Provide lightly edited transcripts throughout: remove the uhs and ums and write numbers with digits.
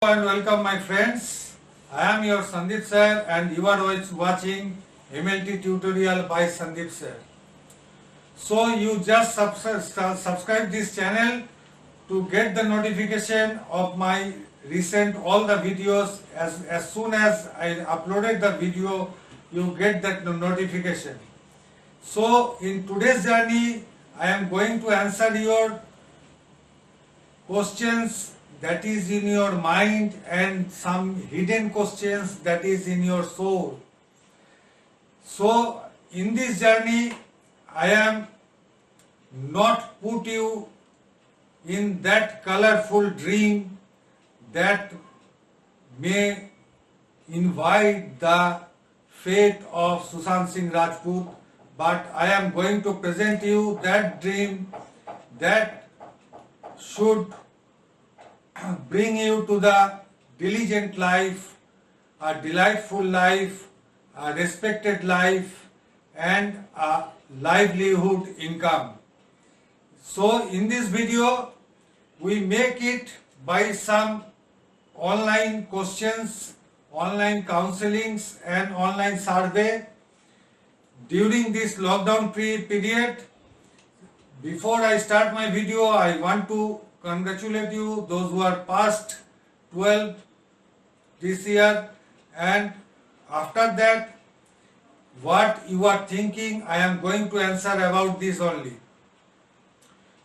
And welcome my friends. I am your Sandeep sir and you are watching MLT tutorial by Sandeep sir. So you just subscribe this channel to get the notification of my recent all the videos. As soon as I uploaded the video, you get that notification. So in today's journey, I am going to answer your questions that is in your mind and some hidden questions that is in your soul. So in this journey, I am not put you in that colorful dream that may invite the fate of Sushant Singh Rajput, but I am going to present you that dream that should bring you to the diligent life, a delightful life, a respected life, and a livelihood income. So in this video, we make it by some online questions, online counselings and online survey during this lockdown period. Before I start my video, I want to congratulate you, those who are past 12 this year, and after that, what you are thinking, I am going to answer about this only.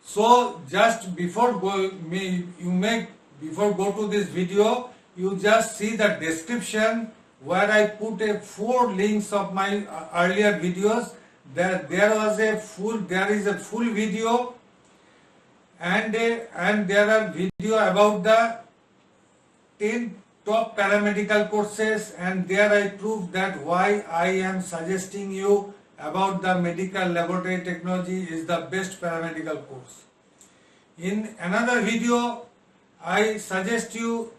So just before go to this video, you just see the description where I put 4 links of my earlier videos. There is a full video and there are video about the 10 top paramedical courses, and there I prove that why I am suggesting you about the medical laboratory technology is the best paramedical course. In another video, I suggest you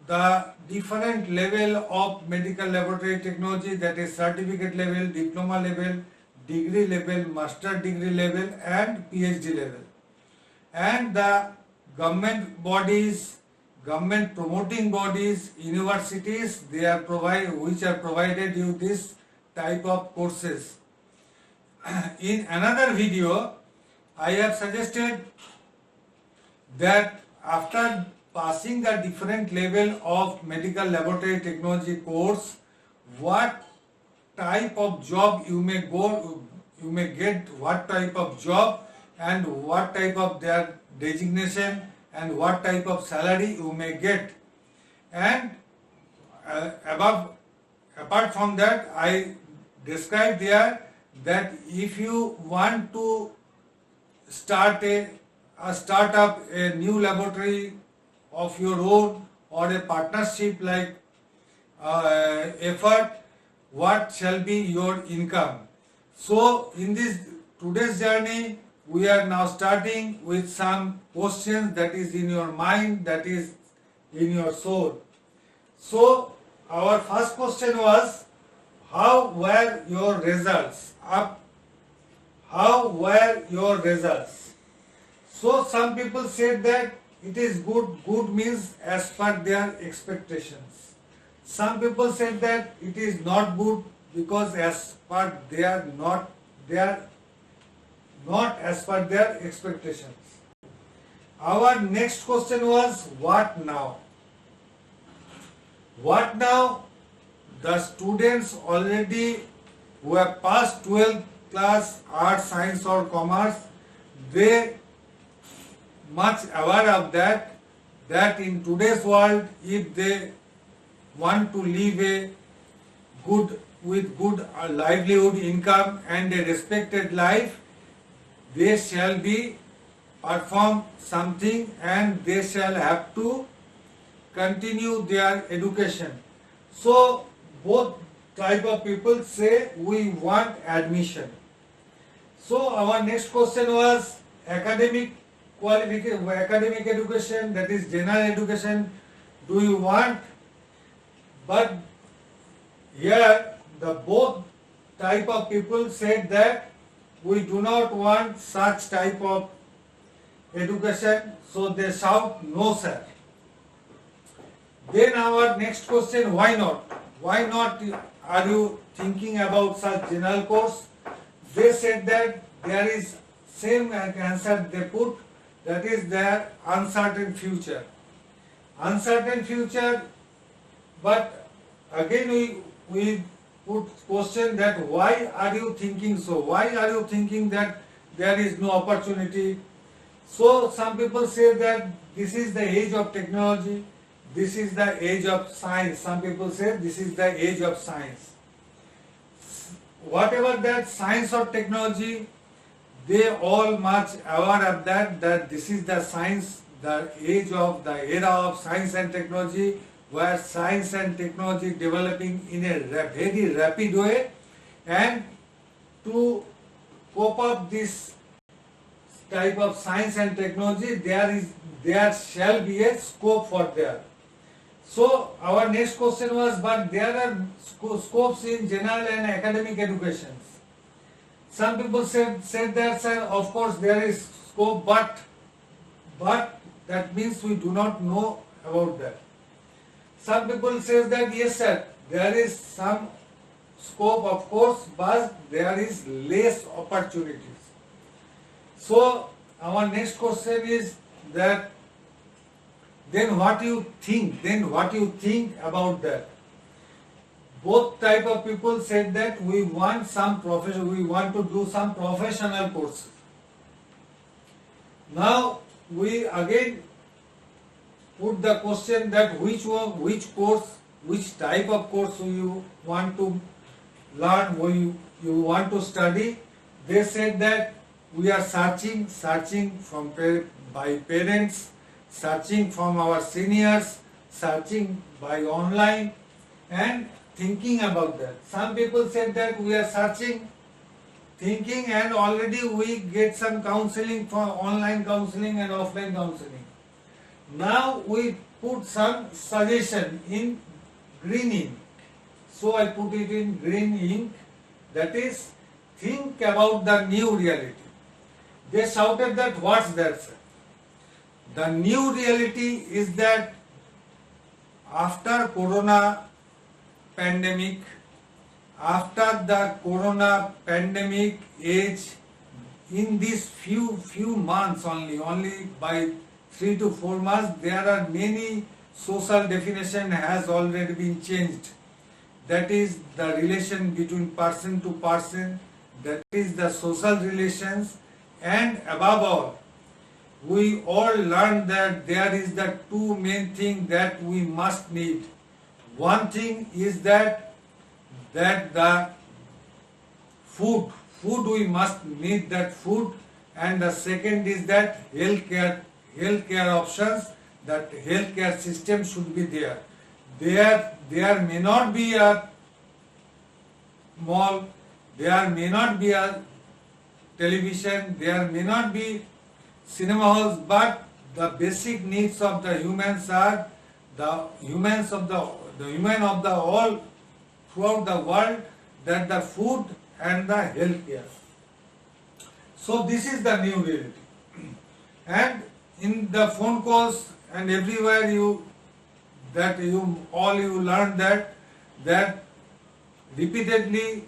the different level of medical laboratory technology, that is certificate level, diploma level, degree level, master degree level and PhD level. And the government bodies, government promoting bodies, universities, they are which are provided you this type of courses. In another video, I have suggested that after passing the different level of medical laboratory technology course, what type of job you may get, what type of job and what type of their designation and what type of salary you may get. And apart from that, I described there that if you want to start up a new laboratory of your own or a partnership like effort, what shall be your income. So in this today's journey, we are now starting with some questions that is in your mind, that is in your soul. So our first question was, how were your results? How were your results? So some people said that it is good. Good means as per their expectations. Some people said that it is not good because as per they are not as per their expectations. Our next question was, what now? What now? The students already who have passed 12th class, arts, science or commerce, they much aware of that in today's world, if they want to live a good livelihood income and a respected life, they shall be perform something and they shall have to continue their education. So both type of people say we want admission. So our next question was academic education, that is general education, do you want? But here the both type of people said that we do not want such type of education, so they shout no sir. Then our next question, why not? Why not are you thinking about such general course? They said that there is same answer they put, that is their uncertain future. Uncertain future, but again we put question that why are you thinking so? Why are you thinking that there is no opportunity? So some people say that this is the age of technology, this is the age of science. Some people say this is the age of science. Whatever that science or technology, they all much aware of that this is the science, the age of the era of science and technology, where science and technology developing in a very rapid way, and to cope up this type of science and technology, there shall be a scope for there. So our next question was, but there are scopes in general and academic education. Some people said that, sir, of course there is scope, but that means we do not know about that. Some people say that, yes, sir, there is some scope, of course, but there is less opportunities. So our next question is that then what you think about that? Both type of people said that we want to do some professional courses. Now we again put the question that which type of course you want to learn, you want to study. They said that we are searching by parents, searching from our seniors, searching by online, and thinking about that. Some people said that we are searching, thinking, and already we get some counseling for online counseling and offline counseling. Now we put some suggestion in green ink. So I put it in green ink, that is, think about the new reality. They shouted that, what's that, sir? The new reality is that after Corona pandemic, after the Corona pandemic age, in these few months only by 3 to 4 months, there are many social definition has already been changed. That is the relation between person to person, that is the social relations, and above all, we all learned that there is the two main things that we must need. One thing is that the food we must need that food, and the second is that healthcare options, that healthcare system should be there. There may not be a mall, there may not be a television, there may not be cinema halls, but the basic needs of the humans are the humans of the human of the all throughout the world, that the food and the healthcare. So this is the new reality. And in the phone calls and everywhere you learn that repeatedly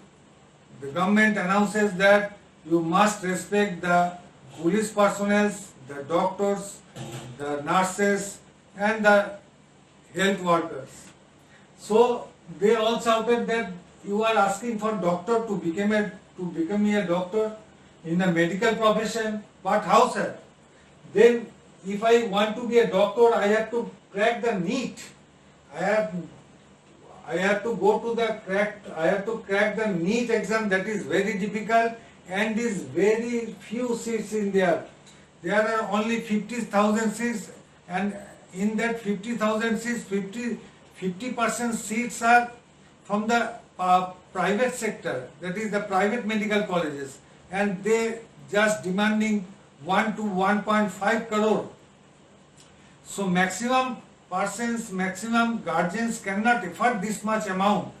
the government announces that you must respect the police personnel, the doctors, the nurses, and the health workers. So they all shouted that you are asking for doctor to become a doctor in the medical profession. But how, sir? Then if I want to be a doctor, I have to crack the NEET. I have to crack the NEET exam, that is very difficult, and is very few seats in there. There are only 50,000 seats, and in that 50,000 seats, 50% seats are from the private sector, that is the private medical colleges, and they just demanding 1 to 1.5 crore. So maximum guardians cannot afford this much amount.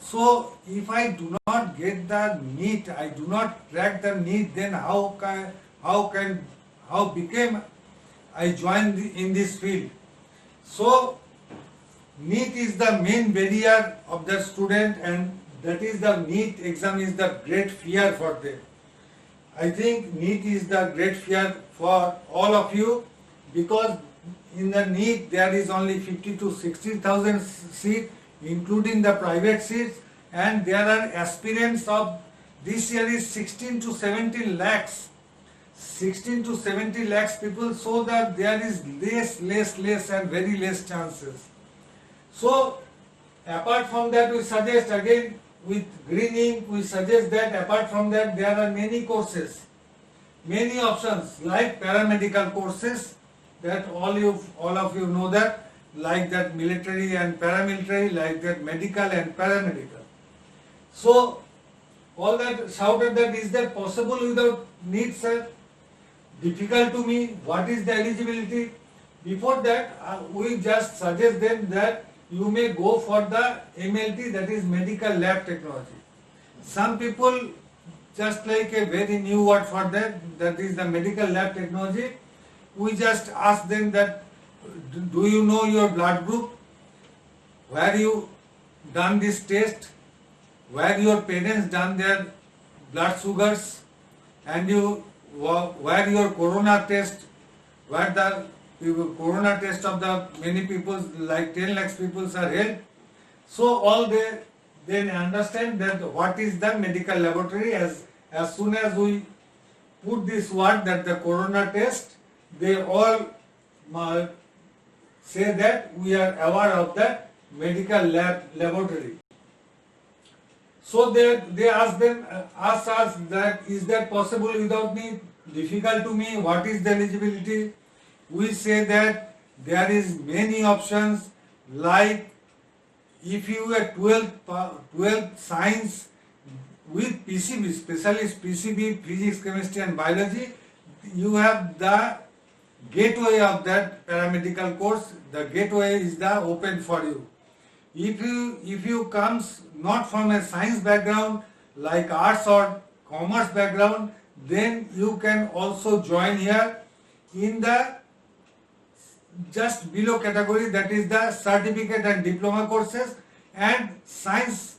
So if I do not get the NEET, I do not crack the NEET, then how became I joined in this field? So NEET is the main barrier of the student, and that is the NEET exam is the great fear for them. I think NEET is the great fear for all of you, because in the NEET there is only 50 to 60,000 seats, including the private seats, and there are aspirants of this year is 16 to 17 lakhs. 16 to 70 lakhs people, so that there is less and very less chances. So apart from that, we suggest again with Green Ink, we suggest that apart from that there are many courses, many options like paramedical courses, that all of you know that, like that military and paramilitary, like that medical and paramedical. So all that shouted that, is that possible without NEET, sir? Difficult to me. What is the eligibility? Before that, we just suggest them that you may go for the MLT, that is medical lab technology. Some people just like a very new word for that, that is the medical lab technology. We just ask them that, do you know your blood group? Where you done this test? Where your parents done their blood sugars? And you where your corona test, where the corona test of the many people, like 10 lakhs people are held. So all they then understand that what is the medical laboratory. As soon as we put this word that the corona test, they all say that we are aware of that medical laboratory. So they ask us that, is that possible without me? Difficult to me. What is the eligibility? We say that there is many options, like if you are 12th science with PCB, specialist PCB, physics, chemistry and biology, you have the gateway of that paramedical course. The gateway is the open for you. If you comes not from a science background, like arts or commerce background, then you can also join here in the just below category, that is the certificate and diploma courses, and science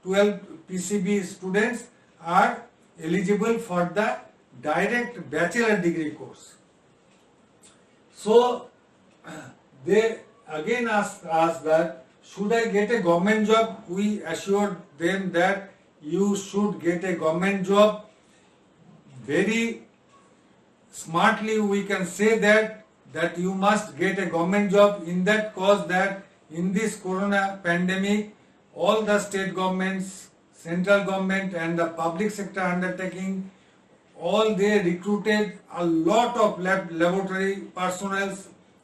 12 PCB students are eligible for the direct bachelor degree course. So they again ask us that, should I get a government job? We assured them that you should get a government job. Very smartly we can say that you must get a government job, in that cause that in this corona pandemic, all the state governments, central government and the public sector undertaking, all they recruited a lot of laboratory personnel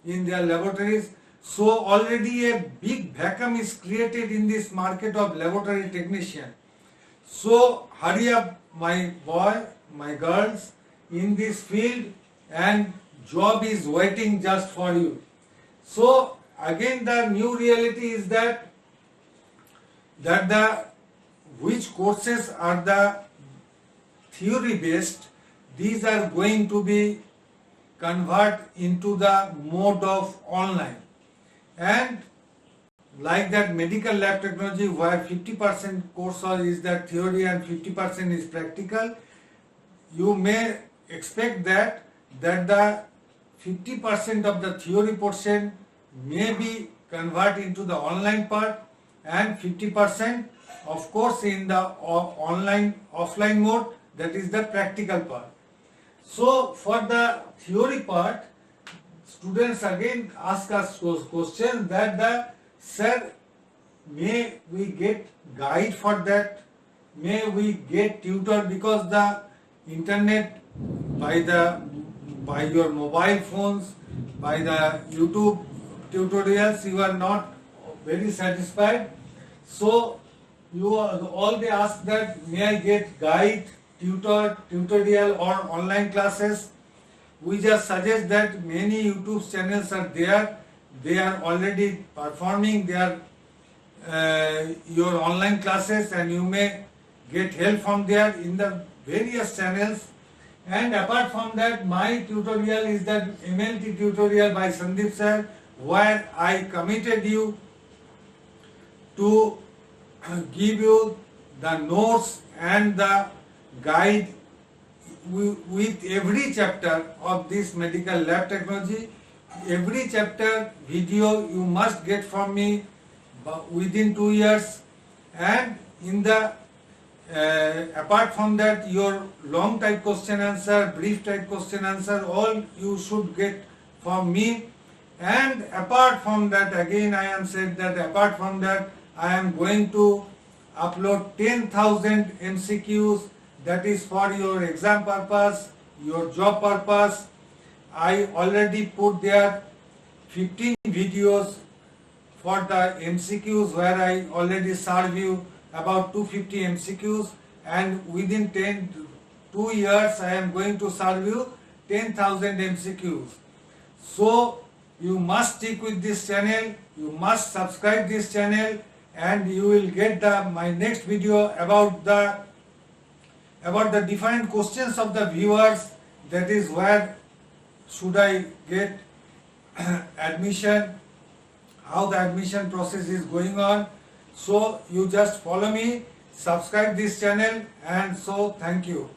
in their laboratories. So already a big vacuum is created in this market of laboratory technician. So hurry up, my boy, my girls, in this field, and job is waiting just for you. So again the new reality is that the which courses are the theory based, these are going to be convert into the mode of online. And like that medical lab technology, where 50% course is that theory and 50% is practical, you may expect that the 50% of the theory portion may be converted into the online part, and 50% of course in the offline mode, that is the practical part. So for the theory part, students again ask us those questions that sir, may we get guide for that? May we get tutor? Because the internet, by your mobile phones, by the YouTube tutorials, you are not very satisfied. So all they ask that, may I get guide, tutorial or online classes? We just suggest that many YouTube channels are there. They are already performing their your online classes, and you may get help from there in the various channels. And apart from that, my tutorial is that MLT tutorial by Sandeep sir, where I committed you to give you the notes and the guide with every chapter of this medical lab technology. Every chapter video you must get from me within 2 years, and in the apart from that, your long type question answer, brief type question answer, all you should get from me. And apart from that, again I am said that apart from that, I am going to upload 10,000 MCQs, that is for your exam purpose, your job purpose. I already put there 15 videos for the MCQs, where I already serve you about 250 MCQs, and within 2 years I am going to serve you 10,000 MCQs. So you must stick with this channel, you must subscribe this channel, and you will get my next video about the different questions of the viewers, that is where should I get admission, how the admission process is going on. So you just follow me, subscribe this channel, and so thank you.